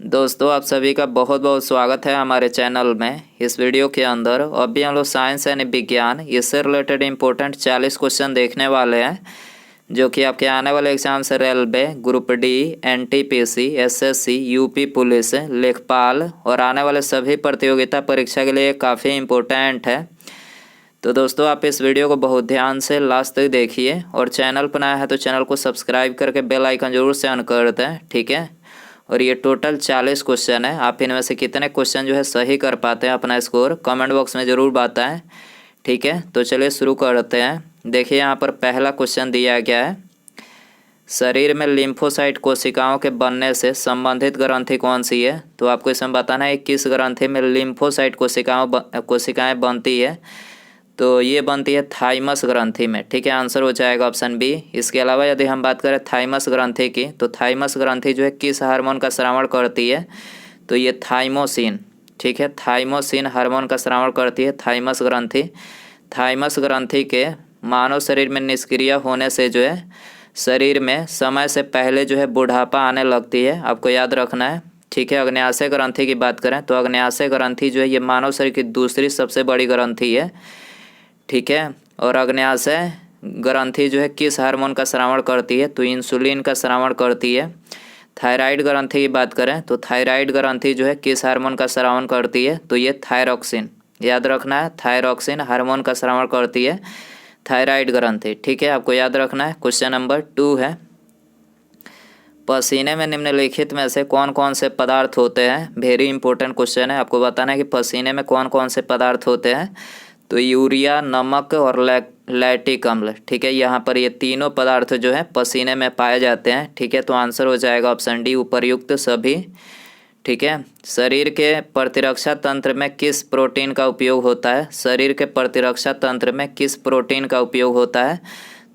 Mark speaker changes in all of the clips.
Speaker 1: दोस्तों आप सभी का बहुत बहुत स्वागत है हमारे चैनल में। इस वीडियो के अंदर अभी हम लोग साइंस यानी विज्ञान इससे रिलेटेड इम्पोर्टेंट 40 क्वेश्चन देखने वाले हैं, जो कि आपके आने वाले एग्जाम से railway, group D, NTPC, SSC, UP police, लेखपाल और आने वाले सभी प्रतियोगिता परीक्षा के लिए काफ़ी इम्पोर्टेंट है। तो दोस्तों आप इस वीडियो को बहुत ध्यान से लास्ट तक देखिए और चैनल पर नया है तो चैनल को सब्सक्राइब करके बेल आइकन जरूर से ऑन कर दें, ठीक है। और ये टोटल 40 क्वेश्चन है। आप इनमें से कितने क्वेश्चन जो है सही कर पाते हैं अपना स्कोर कमेंट बॉक्स में ज़रूर बताएं, ठीक है। तो चलिए शुरू करते हैं। देखिए यहाँ पर पहला क्वेश्चन दिया गया है, शरीर में लिम्फोसाइट कोशिकाओं के बनने से संबंधित ग्रंथि कौन सी है। तो आपको इसमें बताना है किस ग्रंथि में लिम्फोसाइट कोशिकाएँ बनती है। तो ये बनती है थाइमस ग्रंथि में, ठीक है। आंसर हो जाएगा ऑप्शन बी। इसके अलावा यदि हम बात करें थाइमस ग्रंथि की, तो थाइमस ग्रंथि जो है किस हार्मोन का स्रावण करती है। तो ये थाइमोसिन, ठीक है, थाइमोसिन हार्मोन का स्रावण करती है थाइमस ग्रंथि। थाइमस ग्रंथि के मानव शरीर में निष्क्रिय होने से जो है शरीर में समय से पहले जो है बुढ़ापा आने लगती है, आपको याद रखना है, ठीक है। अग्न्याशय ग्रंथि की बात करें तो अग्न्याशय ग्रंथि जो है ये मानव शरीर की दूसरी सबसे बड़ी ग्रंथि है, ठीक है। और अग्न्याशय ग्रंथि जो है किस हार्मोन का स्रावण करती है। तो इंसुलिन का स्रावण करती है। थायराइड ग्रंथि की बात करें तो थायराइड ग्रंथि जो है किस हार्मोन का स्रावण करती है। तो ये थायरॉक्सिन, याद रखना है, थायरॉक्सिन हार्मोन का स्रावण करती है थायराइड ग्रंथि, ठीक है। आपको याद रखना है। क्वेश्चन नंबर 2 है, पसीने में निम्नलिखित में से कौन कौन से पदार्थ होते हैं। वेरी इंपॉर्टेंट क्वेश्चन है। आपको बताना है कि पसीने में कौन कौन से पदार्थ होते हैं। तो यूरिया, नमक और लैक्टिक अम्ल, ठीक है। यहाँ पर ये तीनों पदार्थ जो है पसीने में पाए जाते हैं, ठीक है। तो आंसर हो जाएगा ऑप्शन डी, उपर्युक्त सभी, ठीक है। शरीर के प्रतिरक्षा तंत्र में किस प्रोटीन का उपयोग होता है। शरीर के प्रतिरक्षा तंत्र में किस प्रोटीन का उपयोग होता है।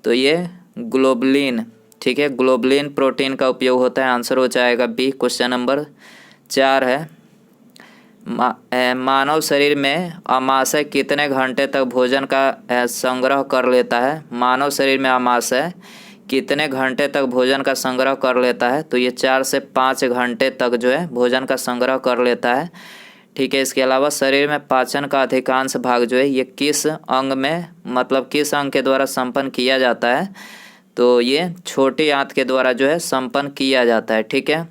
Speaker 1: तो ये ग्लोबुलिन, ठीक है, ग्लोबुलिन प्रोटीन का उपयोग होता है। आंसर हो जाएगा बी। क्वेश्चन नंबर 4 है, मानव शरीर में आमाशय कितने घंटे तक भोजन का संग्रह कर लेता है। मानव शरीर में आमाशय कितने घंटे तक भोजन का संग्रह कर लेता है। तो ये 4 से 5 घंटे तक जो है भोजन का संग्रह कर लेता है, ठीक है। इसके अलावा शरीर में पाचन का अधिकांश भाग जो है ये किस अंग में, मतलब किस अंग के द्वारा संपन्न किया जाता है। तो ये छोटी आंत के द्वारा जो है संपन्न किया जाता है, ठीक है।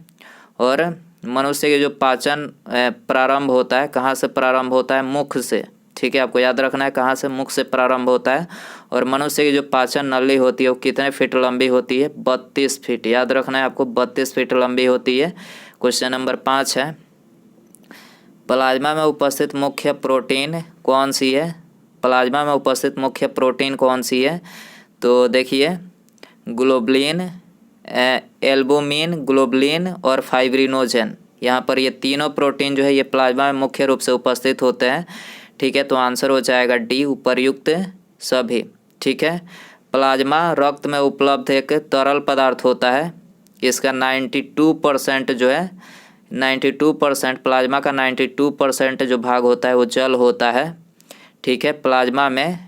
Speaker 1: और मनुष्य के जो पाचन प्रारंभ होता है, कहाँ से प्रारंभ होता है, मुख से, ठीक है। आपको याद रखना है कहाँ से, मुख से प्रारंभ होता है। और मनुष्य की जो पाचन नली होती है वो कितने फीट लंबी होती है, 32 फीट, याद रखना है आपको, 32 फीट लंबी होती है। क्वेश्चन नंबर 5 है, प्लाज्मा में उपस्थित मुख्य प्रोटीन कौन सी है। प्लाज्मा में उपस्थित मुख्य प्रोटीन कौन सी है। तो देखिए ग्लोबुलिन, एल्बुमिन, ग्लोबुलिन और फाइब्रिनोजेन, यहाँ पर ये तीनों प्रोटीन जो है ये प्लाज्मा में मुख्य रूप से उपस्थित होते हैं, ठीक है। तो आंसर हो जाएगा डी, उपर्युक्त सभी, ठीक है। प्लाज्मा रक्त में उपलब्ध एक तरल पदार्थ होता है। इसका 92% जो है 92% प्लाज्मा का 92% जो भाग होता है वो जल होता है, ठीक है। प्लाज्मा में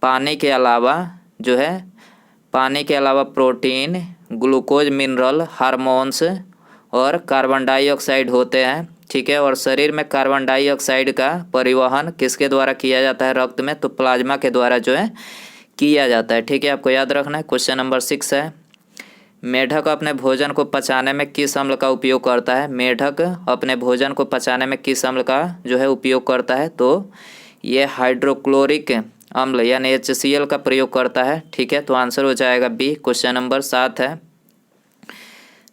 Speaker 1: पानी के अलावा जो है, पानी के अलावा प्रोटीन, ग्लूकोज, मिनरल, हार्मोन्स और कार्बन डाइऑक्साइड होते हैं, ठीक है। और शरीर में कार्बन डाइऑक्साइड का परिवहन किसके द्वारा किया जाता है रक्त में। तो प्लाज्मा के द्वारा जो है किया जाता है, ठीक है। आपको याद रखना है। क्वेश्चन नंबर 6 है, मेढक अपने भोजन को पचाने में किस अम्ल का उपयोग करता है। मेढक अपने भोजन को पचाने में किस अम्ल का जो है उपयोग करता है। तो ये हाइड्रोक्लोरिक अम्ल यानी HCl का प्रयोग करता है, ठीक है। तो आंसर हो जाएगा बी। क्वेश्चन नंबर 7 है,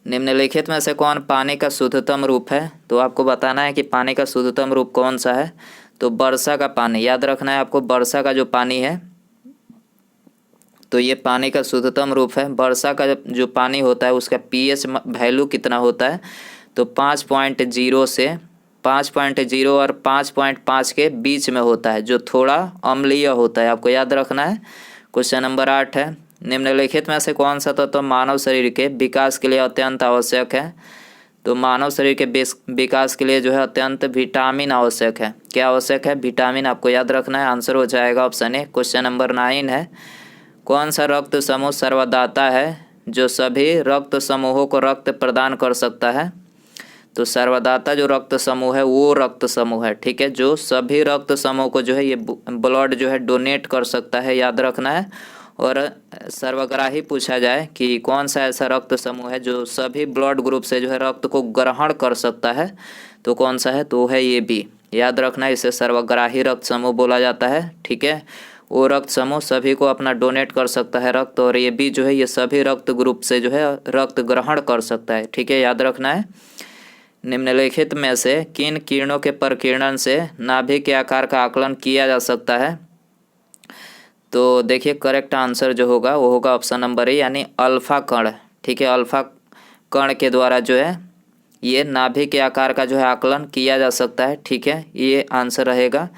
Speaker 1: निम्नलिखित में से कौन पानी का शुद्धतम रूप है। तो आपको बताना है कि पानी का शुद्धतम रूप कौन सा है। तो वर्षा का पानी, याद रखना है आपको, वर्षा का जो पानी है तो ये पानी का शुद्धतम रूप है। वर्षा का जो पानी होता है उसका pH वैल्यू कितना होता है। तो 5.0 से 5.0 और 5.5 के बीच में होता है, जो थोड़ा अम्लीय होता है, आपको याद रखना है। क्वेश्चन नंबर 8 है, निम्नलिखित में से कौन सा तत्व मानव शरीर के विकास के लिए अत्यंत आवश्यक है। तो मानव शरीर के विकास के लिए जो है अत्यंत विटामिन आवश्यक है। क्या आवश्यक है, विटामिन, आपको याद रखना है। आंसर हो जाएगा ऑप्शन ए। क्वेश्चन नंबर 9 है, कौन सा रक्त समूह सर्वदाता है जो सभी रक्त समूहों को रक्त प्रदान कर सकता है। तो सर्वदाता जो रक्त समूह है वो रक्त समूह है, ठीक है, जो सभी रक्त समूह को जो है ये ब्लड जो है डोनेट कर सकता है, याद रखना है। और सर्वग्राही पूछा जाए कि कौन सा ऐसा रक्त समूह है जो सभी ब्लड ग्रुप से जो है रक्त को ग्रहण कर सकता है, तो कौन सा है, तो है ये बी, याद रखना है। इसे सर्वग्राही रक्त समूह बोला जाता है, ठीक है। वो रक्त समूह सभी को अपना डोनेट कर सकता है रक्त, और ये बी जो है ये सभी रक्त ग्रुप से जो है रक्त ग्रहण कर सकता है, ठीक है, याद रखना है। निम्नलिखित में से किन किरणों के प्रकीर्णन से नाभिक के आकार का आकलन किया जा सकता है, तो देखिए करेक्ट आंसर जो होगा वो होगा ऑप्शन नंबर ए, यानी अल्फा कण, ठीक है। अल्फा कण के द्वारा जो है ये नाभिक के आकार का जो है आकलन किया जा सकता है, ठीक है, ये आंसर रहेगा।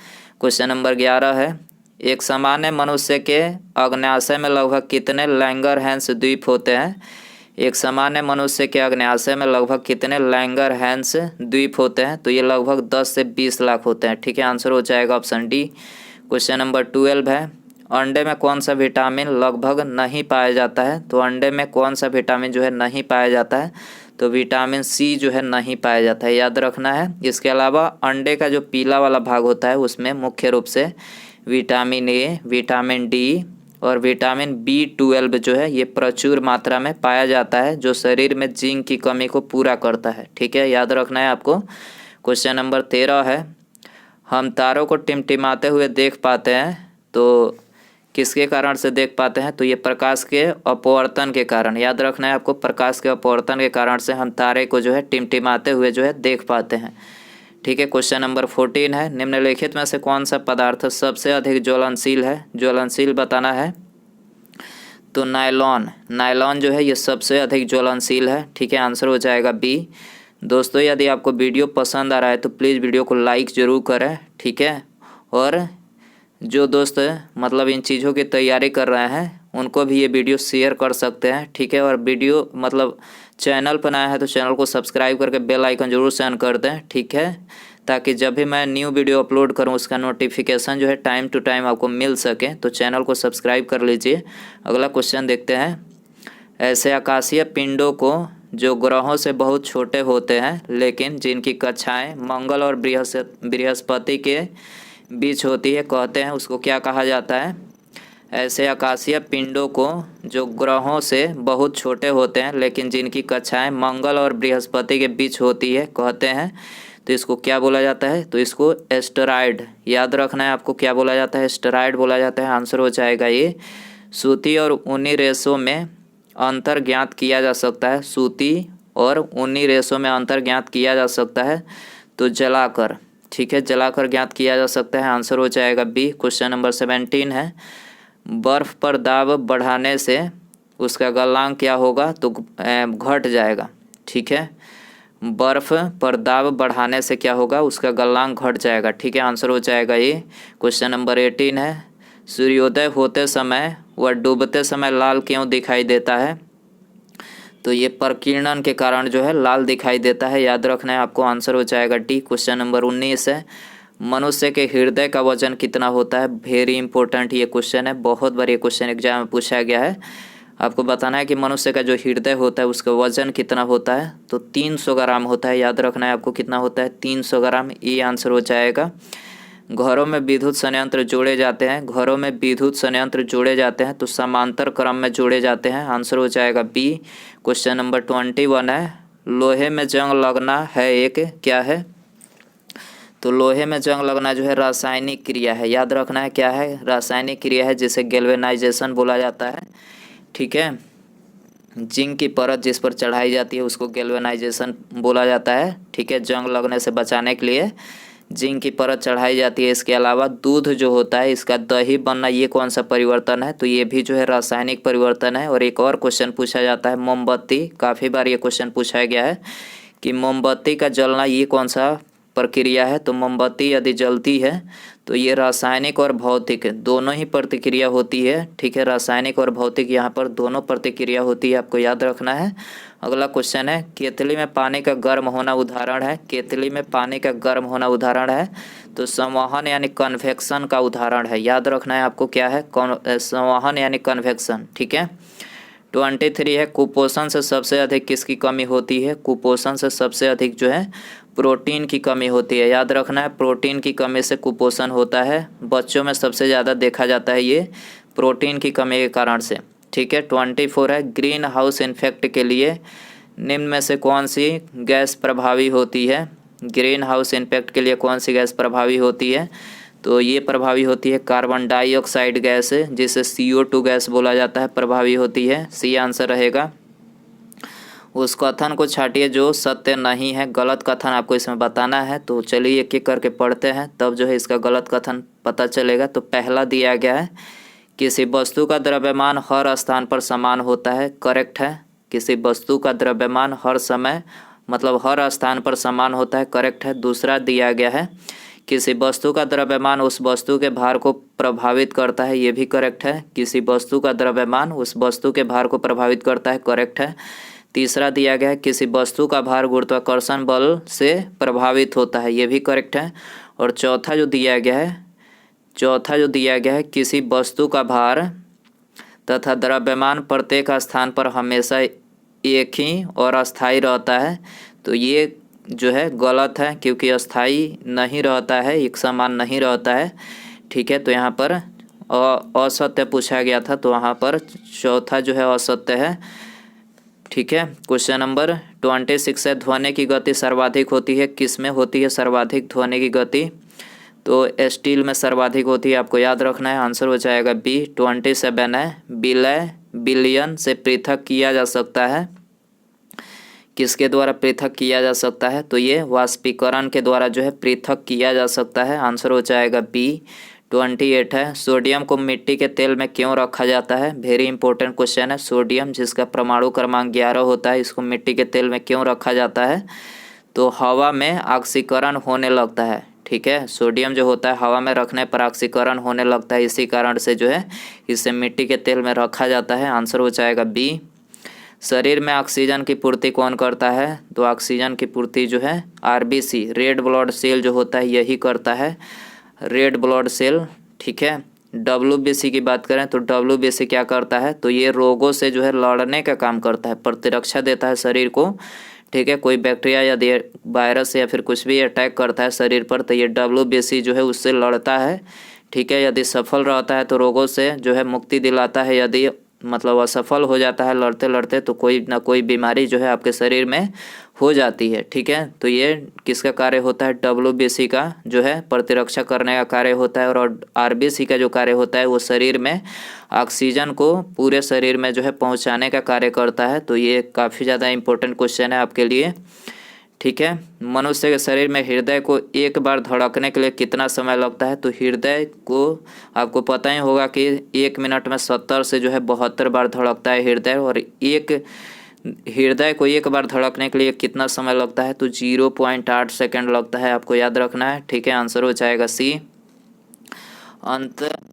Speaker 1: क्वेश्चन नंबर 11 है, एक सामान्य मनुष्य के अग्न्याशय में लगभग कितने लैंगरहैंस द्वीप होते हैं। एक सामान्य मनुष्य के अग्न्याशय में लगभग कितने लैंगरहैंस द्वीप होते हैं, तो ये लगभग 10 से 20 लाख होते हैं, ठीक है, आंसर हो जाएगा ऑप्शन डी। क्वेश्चन नंबर 12 है, अंडे में कौन सा विटामिन लगभग नहीं पाया जाता है, तो अंडे में कौन सा विटामिन जो है नहीं पाया जाता है, तो विटामिन सी जो है नहीं पाया जाता है, याद रखना है। इसके अलावा अंडे का जो पीला वाला भाग होता है उसमें मुख्य रूप से विटामिन ए, विटामिन डी और विटामिन B12 जो है ये प्रचुर मात्रा में पाया जाता है, जो शरीर में जिंक की कमी को पूरा करता है, ठीक है, याद रखना है आपको। क्वेश्चन नंबर 13 है, हम तारों को टिमटिमाते हुए देख पाते हैं, तो किसके कारण से देख पाते हैं, तो ये प्रकाश के अपवर्तन के कारण, याद रखना है आपको, प्रकाश के अपवर्तन के कारण से हम तारे को जो है टिमटिमाते हुए जो है देख पाते हैं, ठीक है। क्वेश्चन नंबर 14 है, निम्नलिखित में से कौन सा पदार्थ सबसे अधिक ज्वलनशील है, ज्वलनशील बताना है, तो नायलॉन, नायलॉन जो है ये सबसे अधिक ज्वलनशील है, ठीक है, आंसर हो जाएगा बी। दोस्तों यदि आपको वीडियो पसंद आ रहा है तो प्लीज़ वीडियो को लाइक ज़रूर करें, ठीक है, और जो दोस्त मतलब इन चीज़ों की तैयारी कर रहे हैं उनको भी ये वीडियो शेयर कर सकते हैं, ठीक है, और वीडियो मतलब चैनल पर नया है तो चैनल को सब्सक्राइब करके बेल आइकन जरूर सेंड कर दें, ठीक है, ताकि जब भी मैं न्यू वीडियो अपलोड करूं उसका नोटिफिकेशन जो है टाइम टू टाइम आपको मिल सके, तो चैनल को सब्सक्राइब कर लीजिए। अगला क्वेश्चन देखते हैं, ऐसे आकाशीय पिंडों को जो ग्रहों से बहुत छोटे होते हैं लेकिन जिनकी कक्षाएँ मंगल और बृहस्पति के बीच होती है कहते हैं, उसको क्या कहा जाता है। ऐसे आकाशीय पिंडों को जो ग्रहों से बहुत छोटे होते हैं लेकिन जिनकी कक्षाएं मंगल और बृहस्पति के बीच होती है कहते हैं, तो इसको क्या बोला जाता है, तो इसको एस्टेरॉयड, याद रखना है आपको, क्या बोला जाता है, एस्टेरॉयड बोला जाता है, आंसर हो जाएगा ये। सूती और ऊनी रेशों में अंतर ज्ञात किया जा सकता है, सूती और ऊनी रेशों में अंतर ज्ञात किया जा सकता है, तो जलाकर, ठीक है, जलाकर ज्ञात किया जा सकता है, आंसर हो जाएगा बी। क्वेश्चन नंबर 17 है, बर्फ़ पर दाब बढ़ाने से उसका गलनांक क्या होगा, तो घट जाएगा, ठीक है, बर्फ़ पर दाब बढ़ाने से क्या होगा, उसका गलनांक घट जाएगा, ठीक है, आंसर हो जाएगा ये। क्वेश्चन नंबर 18 है, सूर्योदय होते समय व डूबते समय लाल क्यों दिखाई देता है, तो ये प्रकीर्णन के कारण जो है लाल दिखाई देता है, याद रखना है आपको, आंसर हो जाएगा डी। क्वेश्चन नंबर 19 है, मनुष्य के हृदय का वजन कितना होता है, वेरी इंपॉर्टेंट ये क्वेश्चन है, बहुत बार ये क्वेश्चन एग्जाम में पूछा गया है। आपको बताना है कि मनुष्य का जो हृदय होता है उसका वजन कितना होता है, तो 300 ग्राम होता है, याद रखना है आपको, कितना होता है, 300 ग्राम, ये आंसर हो जाएगा। घरों में विद्युत संयंत्र जोड़े जाते हैं, घरों में विद्युत संयंत्र जोड़े जाते हैं तो समांतर क्रम में जोड़े जाते हैं, आंसर हो जाएगा बी। क्वेश्चन नंबर 21 है, लोहे में जंग लगना है एक क्या है, तो लोहे में जंग लगना जो है रासायनिक क्रिया है, याद रखना है क्या है, रासायनिक क्रिया है जिसे गैल्वेनाइजेशन बोला जाता है, ठीक है, जिंक की परत जिस पर चढ़ाई जाती है उसको गैल्वेनाइजेशन बोला जाता है, ठीक है, जंग लगने से बचाने के लिए जिंक की परत चढ़ाई जाती है। इसके अलावा दूध जो होता है इसका दही बनना, ये कौन सा परिवर्तन है, तो ये भी जो है रासायनिक परिवर्तन है। और एक और क्वेश्चन पूछा जाता है, मोमबत्ती, काफ़ी बार ये क्वेश्चन पूछा गया है कि मोमबत्ती का जलना ये कौन सा प्रक्रिया है, तो मोमबत्ती यदि जलती है तो ये रासायनिक और भौतिक दोनों ही प्रतिक्रिया होती है, ठीक है, रासायनिक और भौतिक यहाँ पर दोनों प्रतिक्रिया होती है, आपको याद रखना है। अगला क्वेश्चन है, केतली में पानी का गर्म होना उदाहरण है, केतली में पानी का गर्म होना उदाहरण है, तो संवहन यानी कन्वेक्शन का उदाहरण है, याद रखना है आपको क्या है, संवहन यानी कन्वेक्शन, ठीक है। 23 है कुपोषण से सबसे अधिक किसकी कमी होती है? कुपोषण से सबसे अधिक जो है प्रोटीन की कमी होती है। याद रखना है, प्रोटीन की कमी से कुपोषण होता है। बच्चों में सबसे ज़्यादा देखा जाता है ये प्रोटीन की कमी के कारण से। ठीक है। 24 है ग्रीन हाउस इफेक्ट के लिए निम्न में से कौन सी गैस प्रभावी होती है? ग्रीन हाउस इफेक्ट के लिए कौन सी गैस प्रभावी होती है? तो ये प्रभावी होती है कार्बन डाइऑक्साइड गैस, जिसे CO2 गैस बोला जाता है, प्रभावी होती है। सी आंसर रहेगा। उस कथन को छाटिए जो सत्य नहीं है। गलत कथन आपको इसमें बताना है। तो चलिए एक एक करके पढ़ते हैं, तब जो है इसका गलत कथन पता चलेगा। तो पहला दिया गया है किसी वस्तु का द्रव्यमान हर स्थान पर समान होता है। करेक्ट है। किसी वस्तु का द्रव्यमान हर समय मतलब हर स्थान पर समान होता है। करेक्ट है। दूसरा दिया गया है किसी वस्तु का द्रव्यमान उस वस्तु के भार को प्रभावित करता है। ये भी करेक्ट है। किसी वस्तु का द्रव्यमान उस वस्तु के भार को प्रभावित करता है। करेक्ट है। तीसरा दिया गया है किसी वस्तु का भार गुरुत्वाकर्षण बल से प्रभावित होता है। ये भी करेक्ट है। और चौथा जो दिया गया है किसी वस्तु का भार तथा द्रव्यमान प्रत्येक स्थान पर हमेशा एक ही और अस्थायी रहता है। तो ये जो है गलत है, क्योंकि अस्थायी नहीं रहता है, एक समान नहीं रहता है। ठीक है। तो यहाँ पर असत्य पूछा गया था, तो वहाँ पर चौथा जो है असत्य है। ठीक है। क्वेश्चन नंबर 26 है ध्वनि की गति सर्वाधिक होती है। किस में होती है सर्वाधिक ध्वनि की गति? तो स्टील में सर्वाधिक होती है। आपको याद रखना है। आंसर हो जाएगा बी। 27 है विलय विलयन से पृथक किया जा सकता है। किसके द्वारा पृथक किया जा सकता है? तो ये वाष्पीकरण के द्वारा जो है पृथक किया जा सकता है। आंसर हो जाएगा बी। 28 है सोडियम को मिट्टी के तेल में क्यों रखा जाता है? वेरी इंपॉर्टेंट क्वेश्चन है। सोडियम जिसका परमाणु क्रमांक 11 होता है, इसको मिट्टी के तेल में क्यों रखा जाता है? तो हवा में ऑक्सीकरण होने लगता है। ठीक है। सोडियम जो होता है हवा में रखने पर ऑक्सीकरण होने लगता है, इसी कारण से जो है इसे मिट्टी के तेल में रखा जाता है। आंसर हो जाएगा बी। शरीर में ऑक्सीजन की पूर्ति कौन करता है? तो ऑक्सीजन की पूर्ति जो है RBC रेड ब्लड सेल जो होता है यही करता है, रेड ब्लड सेल। ठीक है। WBC की बात करें तो WBC क्या करता है? तो ये रोगों से जो है लड़ने का काम करता है, प्रतिरक्षा देता है शरीर को। ठीक है। कोई बैक्टीरिया या वायरस या फिर कुछ भी अटैक करता है शरीर पर, तो ये WBC जो है उससे लड़ता है। ठीक है। यदि सफल रहता है तो रोगों से जो है मुक्ति दिलाता है। यदि मतलब असफल हो जाता है लड़ते लड़ते, तो कोई ना कोई बीमारी जो है आपके शरीर में हो जाती है। ठीक है। तो ये किसका कार्य होता है? WBC का जो है प्रतिरक्षा करने का कार्य होता है। और RBC का जो कार्य होता है वो शरीर में ऑक्सीजन को पूरे शरीर में जो है पहुंचाने का कार्य करता है। तो ये काफ़ी ज़्यादा इम्पोर्टेंट क्वेश्चन है आपके लिए। ठीक है। मनुष्य के शरीर में हृदय को एक बार धड़कने के लिए कितना समय लगता है? तो हृदय को आपको पता ही होगा कि 1 मिनट में 70 से जो है 72 बार धड़कता है हृदय। और हृदय को एक बार धड़कने के लिए कितना समय लगता है? तो 0.8 सेकेंड लगता है। आपको याद रखना है। ठीक है। आंसर हो जाएगा सी।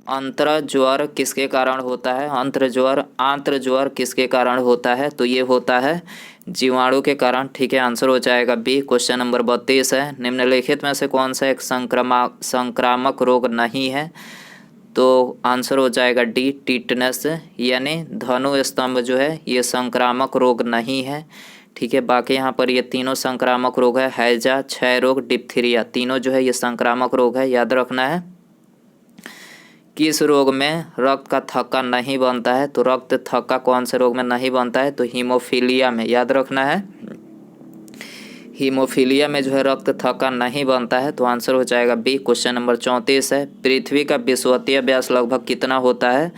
Speaker 1: अंतर्ज्वर किसके कारण होता है? आंत्रज्वर किसके कारण होता है? तो ये होता है जीवाणु के कारण। ठीक है। आंसर हो जाएगा बी। क्वेश्चन नंबर 32 है निम्नलिखित में से कौन सा एक संक्रामक रोग नहीं है? तो आंसर हो जाएगा डी टिटनेस, यानी धनु स्तंभ जो है ये संक्रामक रोग नहीं है। ठीक है। बाकी यहाँ पर ये तीनों संक्रामक रोग है, हैजा, क्षय रोग, डिप्थीरिया, तीनों जो है ये संक्रामक रोग है। याद रखना है। किस रोग में रक्त का थक्का नहीं बनता है? तो रक्त थक्का कौन से रोग में नहीं बनता है? तो हीमोफीलिया में। याद रखना है। हीमोफीलिया में जो है रक्त थक्का नहीं बनता है। तो आंसर हो जाएगा बी। क्वेश्चन नंबर 34 है पृथ्वी का विषुवतीय व्यास लगभग कितना होता है?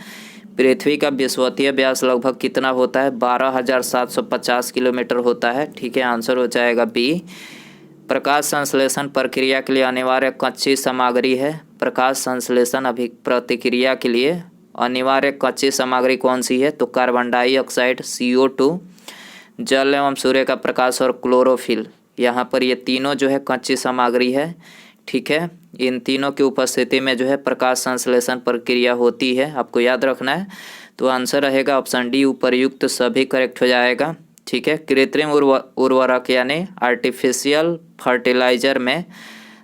Speaker 1: पृथ्वी का विषुवतीय व्यास लगभग कितना होता है? 12,750 किलोमीटर होता है। ठीक है। आंसर हो जाएगा बी। प्रकाश संश्लेषण प्रक्रिया के लिए अनिवार्य कच्ची सामग्री है। प्रकाश संश्लेषण प्रतिक्रिया के लिए अनिवार्य कच्ची सामग्री कौन सी है? तो कार्बन डाइऑक्साइड, CO2, जल एवं सूर्य का प्रकाश और क्लोरोफिल। यहाँ पर ये तीनों जो है कच्ची सामग्री है। ठीक है। इन तीनों की उपस्थिति में जो है प्रकाश संश्लेषण प्रक्रिया होती है। आपको याद रखना है। तो आंसर रहेगा ऑप्शन डी उपर्युक्त सभी करेक्ट हो जाएगा। ठीक है। कृत्रिम उर्वरक यानी आर्टिफिशियल फर्टिलाइजर में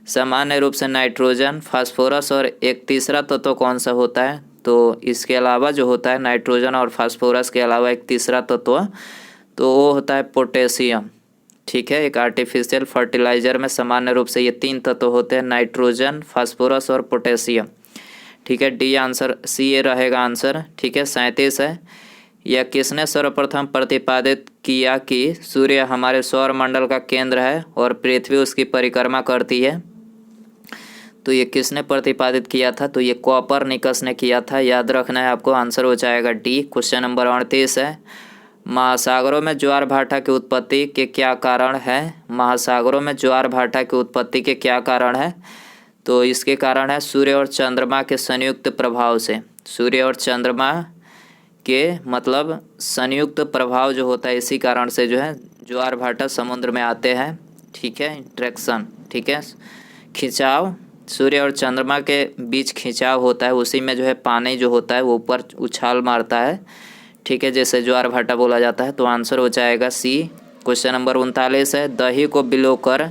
Speaker 1: सामान्य रूप से नाइट्रोजन, फास्फोरस और एक तीसरा तत्व कौन सा होता है? तो इसके अलावा जो होता है नाइट्रोजन और फास्फोरस के अलावा एक तीसरा तत्व, तो वो होता है पोटेशियम। ठीक है, एक आर्टिफिशियल फर्टिलाइज़र में सामान्य रूप से ये 3 तत्व होते हैं, नाइट्रोजन, फास्फोरस और पोटेशियम। ठीक है, डी आंसर, सी ए रहेगा आंसर। ठीक है, 37 है। यह किसने सर्वप्रथम प्रतिपादित किया कि सूर्य हमारे सौर मंडल का केंद्र है और पृथ्वी उसकी परिक्रमा करती है? तो ये किसने प्रतिपादित किया था? तो ये कोपरनिकस ने किया था। याद रखना है आपको, आंसर हो जाएगा डी। क्वेश्चन नंबर 38 है। महासागरों में ज्वार भाटा की उत्पत्ति के क्या कारण है? महासागरों में ज्वार भाटा की उत्पत्ति के क्या कारण है? तो इसके कारण है सूर्य और चंद्रमा के संयुक्त प्रभाव से। सूर्य और चंद्रमा के मतलब संयुक्त प्रभाव जो होता है, इसी कारण से जो है ज्वार भाटा समुद्र में आते हैं। ठीक है, इंट्रैक्शन। ठीक है, खिंचाव, सूर्य और चंद्रमा के बीच खिंचाव होता है, उसी में जो है पानी जो होता है वो ऊपर उछाल मारता है। ठीक है, जैसे ज्वार भाटा बोला जाता है। तो आंसर हो जाएगा सी। क्वेश्चन नंबर 39 है। दही को बिलोकर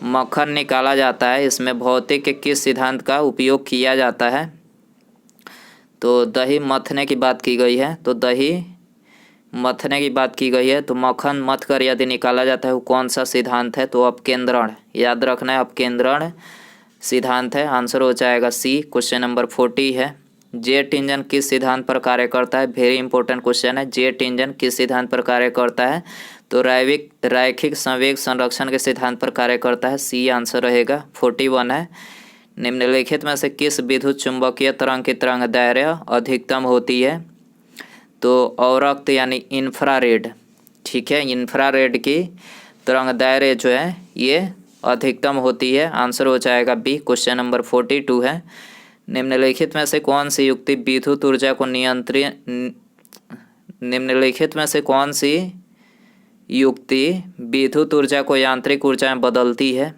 Speaker 1: मक्खन निकाला जाता है, इसमें भौतिक के किस सिद्धांत का उपयोग किया जाता है? तो दही मथने की बात की गई है, तो दही मथने की बात की गई है। तो मक्खन मथ कर यदि निकाला जाता है वो कौन सा सिद्धांत है? तो अपकेंद्रण। याद रखना है, अपकेंद्रण सिद्धांत है। आंसर हो जाएगा सी। क्वेश्चन नंबर 40 है। जेट इंजन किस सिद्धांत पर कार्य करता है? वेरी इंपॉर्टेंट क्वेश्चन है। जेट इंजन किस सिद्धांत पर कार्य करता है? तो रैखिक संवेग संरक्षण के सिद्धांत पर कार्य करता है। सी आंसर रहेगा। 41 है। निम्नलिखित में से किस विद्युत चुंबकीय तरंग की तरंग दैर्घ्य अधिकतम होती है? तो अवरक्त यानी इंफ्रारेड। ठीक है, इंफ्रारेड की तरंग दैर्घ्य जो है ये अधिकतम होती है। आंसर हो जाएगा बी। क्वेश्चन नंबर 42 है। निम्नलिखित में से कौन सी युक्ति विद्युत ऊर्जा को निम्नलिखित में से कौन सी युक्ति विद्युत ऊर्जा को यांत्रिक ऊर्जा में बदलती है?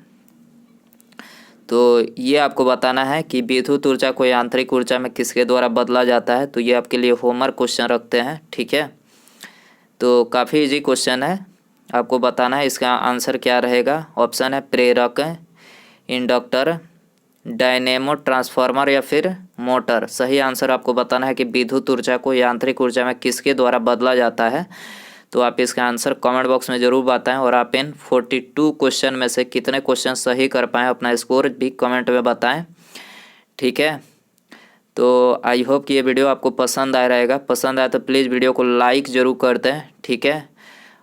Speaker 1: तो ये आपको बताना है कि विद्युत ऊर्जा को यांत्रिक ऊर्जा में किसके द्वारा बदला जाता है। तो ये आपके लिए होमवर्क क्वेश्चन रखते हैं। ठीक है, तो काफ़ी इजी क्वेश्चन है, आपको बताना है इसका आंसर क्या रहेगा। ऑप्शन है प्रेरक, इंडक्टर, डायनेमो, ट्रांसफार्मर या फिर मोटर। सही आंसर आपको बताना है कि विद्युत ऊर्जा को यांत्रिक ऊर्जा में किसके द्वारा बदला जाता है। तो आप इसका आंसर कमेंट बॉक्स में ज़रूर बताएं और आप इन 42 क्वेश्चन में से कितने क्वेश्चन सही कर पाएँ, अपना स्कोर भी कमेंट में बताएं। ठीक है, तो आई होप कि ये वीडियो आपको पसंद आया रहेगा। पसंद आया तो प्लीज़ वीडियो को लाइक ज़रूर कर दें। ठीक है,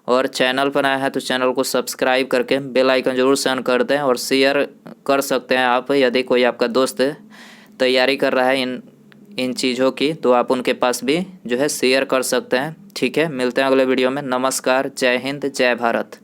Speaker 1: और चैनल पर आया है तो चैनल को सब्सक्राइब करके बेल आइकन ज़रूर सेंड कर दें और शेयर कर सकते हैं आप। यदि कोई आपका दोस्त तैयारी कर रहा है इन चीज़ों की, तो आप उनके पास भी जो है शेयर कर सकते हैं। ठीक है, मिलते हैं अगले वीडियो में। नमस्कार, जय हिंद, जय भारत।